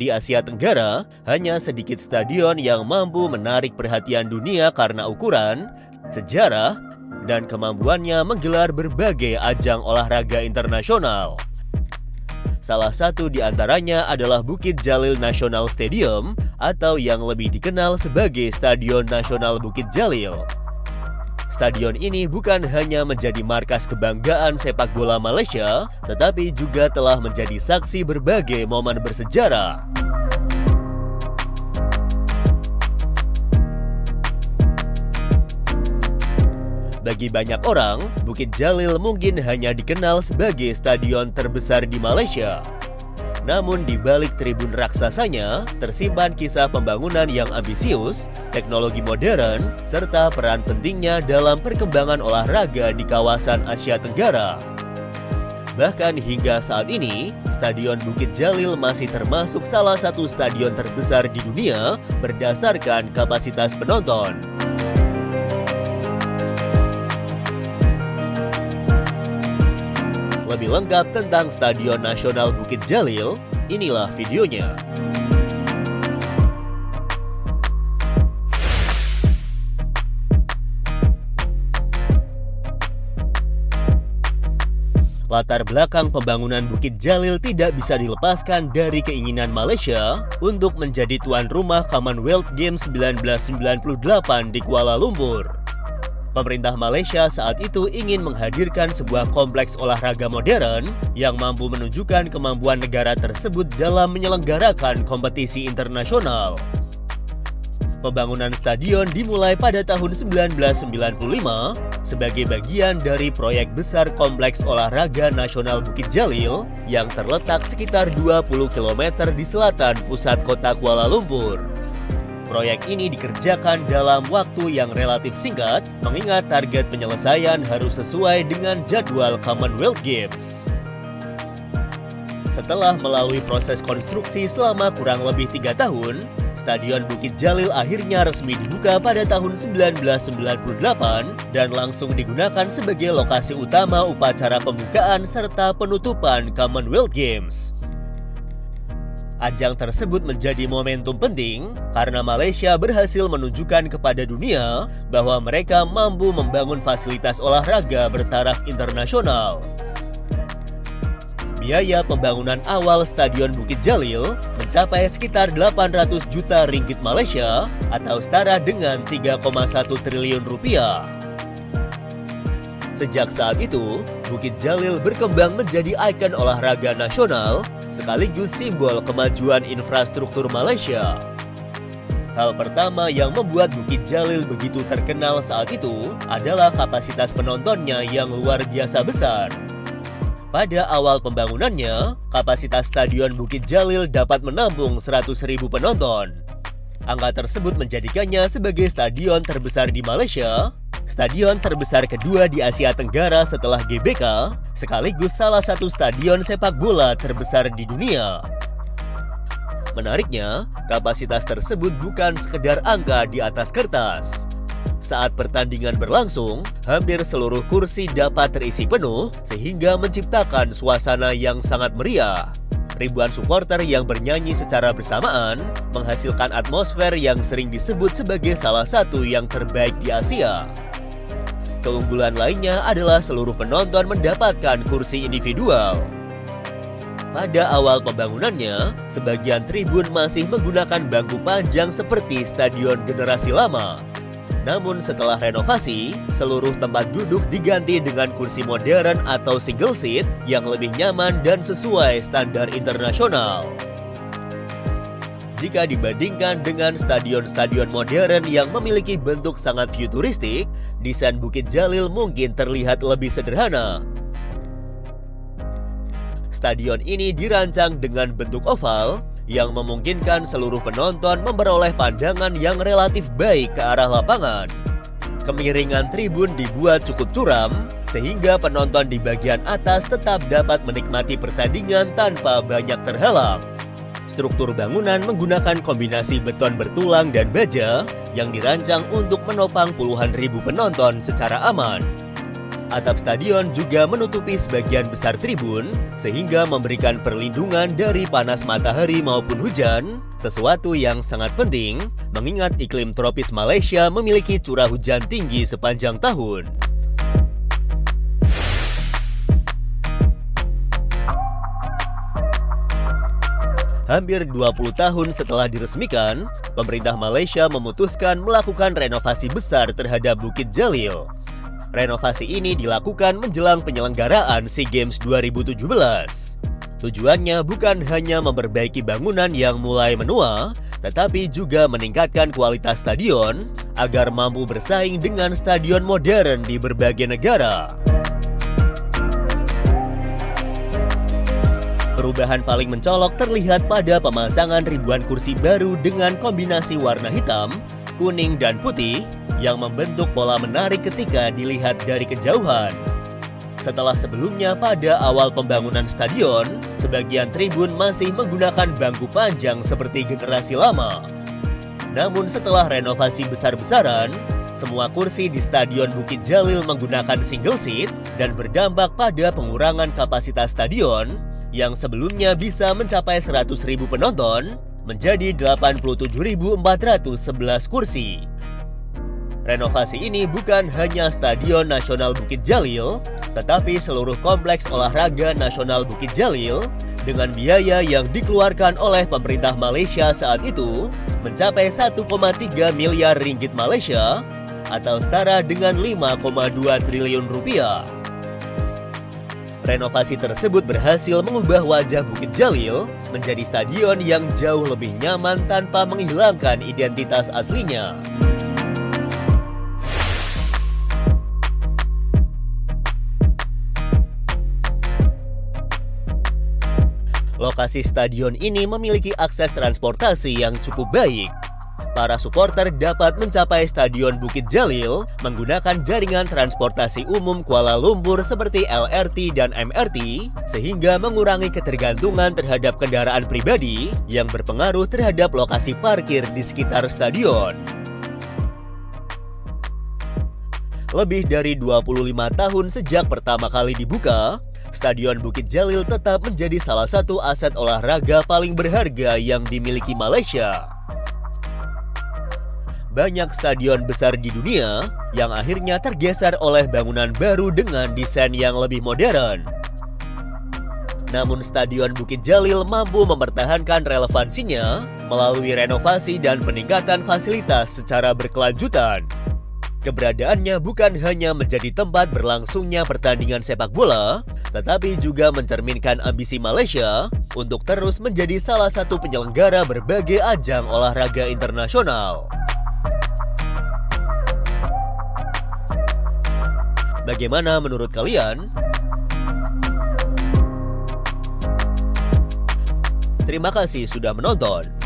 Di Asia Tenggara, hanya sedikit stadion yang mampu menarik perhatian dunia karena ukuran, sejarah, dan kemampuannya menggelar berbagai ajang olahraga internasional. Salah satu di antaranya adalah Bukit Jalil National Stadium atau yang lebih dikenal sebagai Stadion Nasional Bukit Jalil. Stadion ini bukan hanya menjadi markas kebanggaan sepak bola Malaysia, tetapi juga telah menjadi saksi berbagai momen bersejarah. Bagi banyak orang, Bukit Jalil mungkin hanya dikenal sebagai stadion terbesar di Malaysia. Namun di balik tribun raksasanya, tersimpan kisah pembangunan yang ambisius, teknologi modern, serta peran pentingnya dalam perkembangan olahraga di kawasan Asia Tenggara. Bahkan hingga saat ini, Stadion Bukit Jalil masih termasuk salah satu stadion terbesar di dunia berdasarkan kapasitas penonton. Lebih lengkap tentang Stadion Nasional Bukit Jalil, inilah videonya. Latar belakang pembangunan Bukit Jalil tidak bisa dilepaskan dari keinginan Malaysia untuk menjadi tuan rumah Commonwealth Games 1998 di Kuala Lumpur. Pemerintah Malaysia saat itu ingin menghadirkan sebuah kompleks olahraga modern yang mampu menunjukkan kemampuan negara tersebut dalam menyelenggarakan kompetisi internasional. Pembangunan stadion dimulai pada tahun 1995 sebagai bagian dari proyek besar Kompleks Olahraga Nasional Bukit Jalil yang terletak sekitar 20 km di selatan pusat kota Kuala Lumpur. Proyek ini dikerjakan dalam waktu yang relatif singkat, mengingat target penyelesaian harus sesuai dengan jadwal Commonwealth Games. Setelah melalui proses konstruksi selama kurang lebih 3 tahun, Stadion Bukit Jalil akhirnya resmi dibuka pada tahun 1998 dan langsung digunakan sebagai lokasi utama upacara pembukaan serta penutupan Commonwealth Games. Ajang tersebut menjadi momentum penting karena Malaysia berhasil menunjukkan kepada dunia bahwa mereka mampu membangun fasilitas olahraga bertaraf internasional. Biaya pembangunan awal Stadion Bukit Jalil mencapai sekitar 800 juta ringgit Malaysia atau setara dengan 3,1 triliun rupiah. Sejak saat itu, Bukit Jalil berkembang menjadi ikon olahraga nasional sekaligus simbol kemajuan infrastruktur Malaysia. Hal pertama yang membuat Bukit Jalil begitu terkenal saat itu adalah kapasitas penontonnya yang luar biasa besar. Pada awal pembangunannya, kapasitas Stadion Bukit Jalil dapat menampung 100.000 penonton. Angka tersebut menjadikannya sebagai stadion terbesar di Malaysia, stadion terbesar kedua di Asia Tenggara setelah GBK, sekaligus salah satu stadion sepak bola terbesar di dunia. Menariknya, kapasitas tersebut bukan sekedar angka di atas kertas. Saat pertandingan berlangsung, hampir seluruh kursi dapat terisi penuh sehingga menciptakan suasana yang sangat meriah. Ribuan supporter yang bernyanyi secara bersamaan menghasilkan atmosfer yang sering disebut sebagai salah satu yang terbaik di Asia. Keunggulan lainnya adalah seluruh penonton mendapatkan kursi individual. Pada awal pembangunannya, sebagian tribun masih menggunakan bangku panjang seperti stadion generasi lama. Namun setelah renovasi, seluruh tempat duduk diganti dengan kursi modern atau single seat yang lebih nyaman dan sesuai standar internasional. Jika dibandingkan dengan stadion-stadion modern yang memiliki bentuk sangat futuristik, desain Bukit Jalil mungkin terlihat lebih sederhana. Stadion ini dirancang dengan bentuk oval yang memungkinkan seluruh penonton memperoleh pandangan yang relatif baik ke arah lapangan. Kemiringan tribun dibuat cukup curam, sehingga penonton di bagian atas tetap dapat menikmati pertandingan tanpa banyak terhalang. Struktur bangunan menggunakan kombinasi beton bertulang dan baja yang dirancang untuk menopang puluhan ribu penonton secara aman. Atap stadion juga menutupi sebagian besar tribun, sehingga memberikan perlindungan dari panas matahari maupun hujan, sesuatu yang sangat penting mengingat iklim tropis Malaysia memiliki curah hujan tinggi sepanjang tahun. Hampir 20 tahun setelah diresmikan, pemerintah Malaysia memutuskan melakukan renovasi besar terhadap Bukit Jalil. Renovasi ini dilakukan menjelang penyelenggaraan SEA Games 2017. Tujuannya bukan hanya memperbaiki bangunan yang mulai menua, tetapi juga meningkatkan kualitas stadion agar mampu bersaing dengan stadion modern di berbagai negara. Perubahan paling mencolok terlihat pada pemasangan ribuan kursi baru dengan kombinasi warna hitam, kuning, dan putih yang membentuk pola menarik ketika dilihat dari kejauhan. Setelah sebelumnya pada awal pembangunan stadion, sebagian tribun masih menggunakan bangku panjang seperti generasi lama. Namun setelah renovasi besar-besaran, semua kursi di Stadion Bukit Jalil menggunakan single seat dan berdampak pada pengurangan kapasitas stadion yang sebelumnya bisa mencapai 100.000 penonton menjadi 87.411 kursi. Renovasi ini bukan hanya Stadion Nasional Bukit Jalil, tetapi seluruh kompleks olahraga nasional Bukit Jalil dengan biaya yang dikeluarkan oleh pemerintah Malaysia saat itu mencapai 1,3 miliar ringgit Malaysia atau setara dengan 5,2 triliun rupiah. Renovasi tersebut berhasil mengubah wajah Bukit Jalil menjadi stadion yang jauh lebih nyaman tanpa menghilangkan identitas aslinya. Lokasi stadion ini memiliki akses transportasi yang cukup baik. Para supporter dapat mencapai Stadion Bukit Jalil menggunakan jaringan transportasi umum Kuala Lumpur seperti LRT dan MRT, sehingga mengurangi ketergantungan terhadap kendaraan pribadi yang berpengaruh terhadap lokasi parkir di sekitar stadion. Lebih dari 25 tahun sejak pertama kali dibuka, Stadion Bukit Jalil tetap menjadi salah satu aset olahraga paling berharga yang dimiliki Malaysia. Banyak stadion besar di dunia yang akhirnya tergeser oleh bangunan baru dengan desain yang lebih modern. Namun Stadion Bukit Jalil mampu mempertahankan relevansinya melalui renovasi dan peningkatan fasilitas secara berkelanjutan. Keberadaannya bukan hanya menjadi tempat berlangsungnya pertandingan sepak bola, tetapi juga mencerminkan ambisi Malaysia untuk terus menjadi salah satu penyelenggara berbagai ajang olahraga internasional. Bagaimana menurut kalian? Terima kasih sudah menonton.